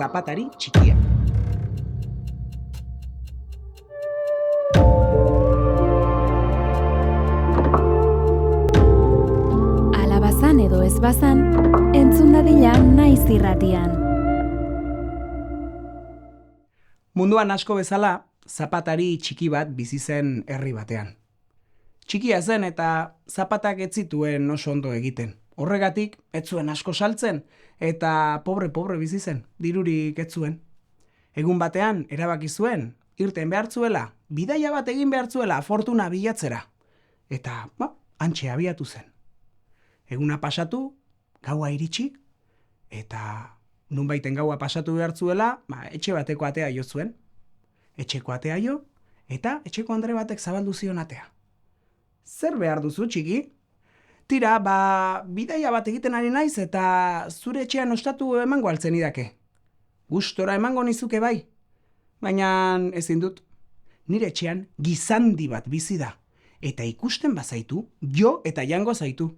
zapatari txikia. Alabazan edo ez bazan, entzun dadila naiz irratian. Munduan asko bezala, zapatari txiki bat bizi zen herri batean. Txikia zen eta zapatak ez zituen oso ondo egiten. Horregatik, ez zuen asko saltzen eta pobre bizi zen, dirurik ez zuen. Egun batean, erabaki zuen, irten behar zuela, bidaia bat egin behar zuela fortuna bilatzera. Eta, hantxe abiatu zen. Eguna pasatu, gaua iritsi, eta nunbaiten gaua pasatu behar zuela, etxe bateko atea jo zuen. Etxeko atea jo, eta etxeko andre batek zabaldu zion atea. Zer behar duzu, txiki? Tira, bidaia bat egiten ari naiz eta zure etxean ostatu emango altzen idake. Gustora emango nizuke bai. Baina ezin dut. Nire etxean gizandi bat bizi da. Eta ikusten bazaitu, jo eta jango zaitu.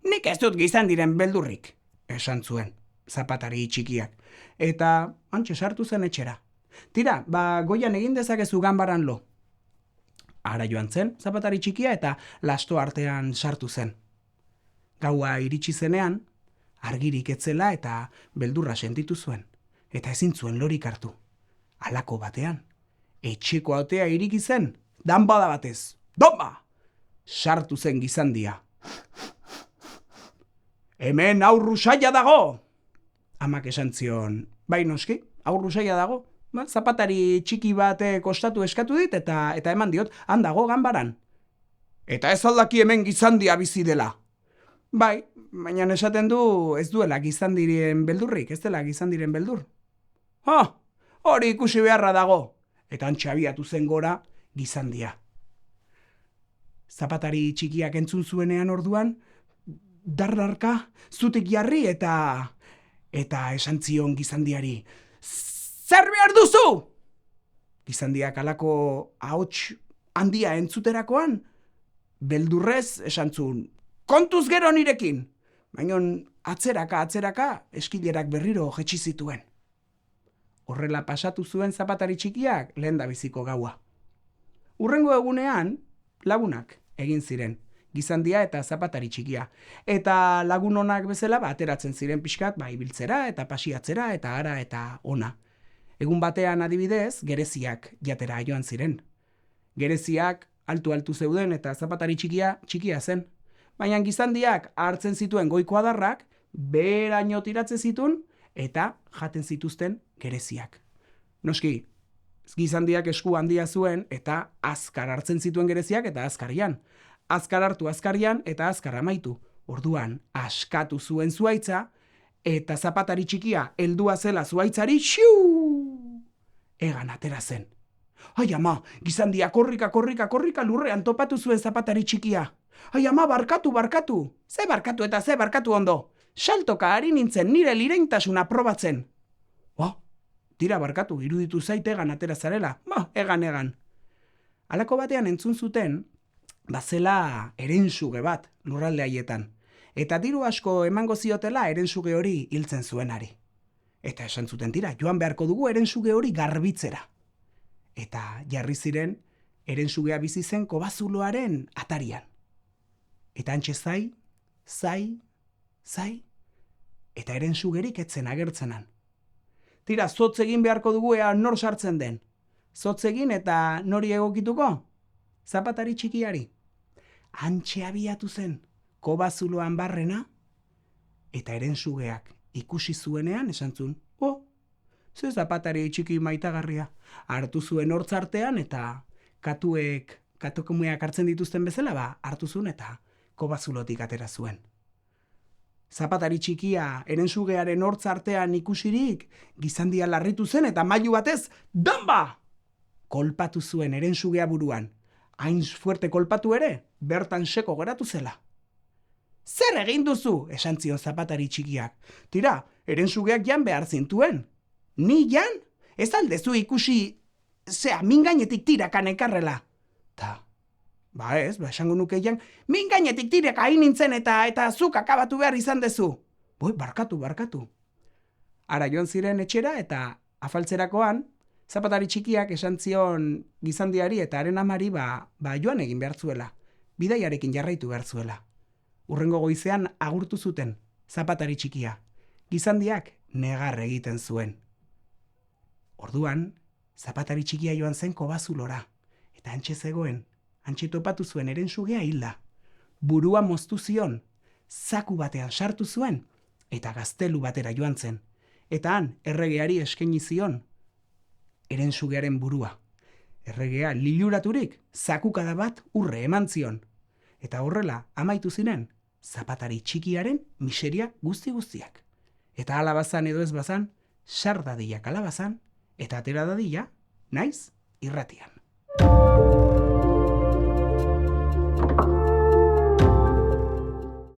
Nik ez dut gizandiren beldurrik, esan zuen, zapatari txikiak. Eta hantxe sartu zen etxera. Tira, goian egin dezakezu ganbaran lo. Ara joan zen, zapatari txikia eta lasto artean sartu zen. Gaua iritsi zenean, argirik etzela eta beldurra sentitu zuen. Eta ezin zuen lorik hartu. Halako batean, etxeko atea iriki zen, danbada batez. Domba! Sartu zen gizandia. Hemen aurru saia dago! Amak esan zion, bai noski, aurru saia dago. Zapatari txiki bat kostatu eskatu dit eta eman diot, handago ganbaran. Eta ez aldaki hemen gizandia bizi dela. Bai, baina esaten du ez duela gizandiren beldurrik, ez dela gizandiren beldur. Hori ikusi beharra dago. Eta hantxe abiatu zen gora gizandia. Zapatari txikiak entzun zuenean orduan, dardarka, zutik jarri eta esan zion gizandiari, zer behar duzu? Gizandiak halako ahots handia entzuterakoan, beldurrez esan zuen, kontuz gero nirekin. Baina atzeraka, eskilerak berriro jetxi zituen. Horrela pasatu zuen zapatari txikiak lehendabiziko gaua. Hurrengo egunean, lagunak egin ziren, gizandia eta zapatari txikia. Eta lagun onak bezala ateratzen ziren pixkat, ibiltzera eta pasiatzera eta ara eta ona. Egun batean adibidez, gereziak jatera joan ziren. Gereziak altu zeuden eta zapatari txikia zen. Baina gizandiak hartzen zituen goiko adarrak, beheraino tiratzen zituen eta jaten zituzten gereziak. Noski, gizandiak esku handia zuen eta azkar hartzen zituen gereziak eta azkarian. Azkar hartu azkarian eta azkar amaitu. Orduan, askatu zuen zuhaitza eta zapatari txikia heldua zela zuhaitzari, egan atera zen. Ai ama, gizandia korrika lurrean topatu zuen zapatari txikia. Ai ama, barkatu. Ze barkatu ondo. Saltoka ari nintzen nire lireintasuna probatzen. Tira barkatu, iruditu zaite egan atera zarela. Egan. Halako batean entzun zuten, bazela erensuge bat lurralde haietan. Eta diru asko emango ziotela erensuge hori hiltzen zuenari. Eta esan zuten, tira, joan beharko dugu erensuge hori garbitzera. Eta jarri ziren erensugea bizi zen kobazuloaren atarian. Eta hantxe zai, eta erensugerik etzen agertzenan. Tira, zotz egin beharko dugu ea nor sartzen den. Zotz egin eta nori egokituko? Zapatari txikiari. Hantxe abiatu zen, kobazuloan barrena, eta erensugeak ikusi zuenean esan zuen, ze zapatari txiki maitagarria. Hartu zuen hortzartean eta katukumeak hartzen dituzten bezala, hartu zuen eta kobazulotik atera zuen. Zapatari txikia erensugearen hortzartean ikusirik, gizandia larritu zen eta mailu batez, damba! Kolpatu zuen erensugea buruan. Hain fuerte kolpatu ere, bertan seko geratu zela. Zer egin duzu, esan zion zapatari txikiak. Tira, erensugeak jan behar zintuen. Ni jan? Ez aldezu ikusi, min gainetik tirakan ekarrela. Esango nuke jan, min gainetik tiraka hain nintzen eta zuk akabatu behar izan dezu. Barkatu. Ara joan ziren etxera eta afaltzerakoan, zapatari txikiak esan zion gizandiari eta haren amari joan egin behar zuela, bidaiarekin jarraitu behar zuela. Hurrengo goizean agurtu zuten, zapatari txikia. Gizandiak negar egiten zuen. Orduan, zapatari txikia joan zen kobazulora, eta hantxe zegoen, hantxe topatu zuen herensugea hilda. Burua moztu zion, zaku batean sartu zuen, eta gaztelu batera joan zen. Eta han, erregeari eskaini zion, herensugearen burua. Erregea liluraturik, zakukada bat urre eman zion. Eta horrela, amaitu ziren, zapatari txikiaren miseria guztiak. Eta hala bazan edo ez bazan, sar dadila kalabazan, eta atera dadila, naiz irratian.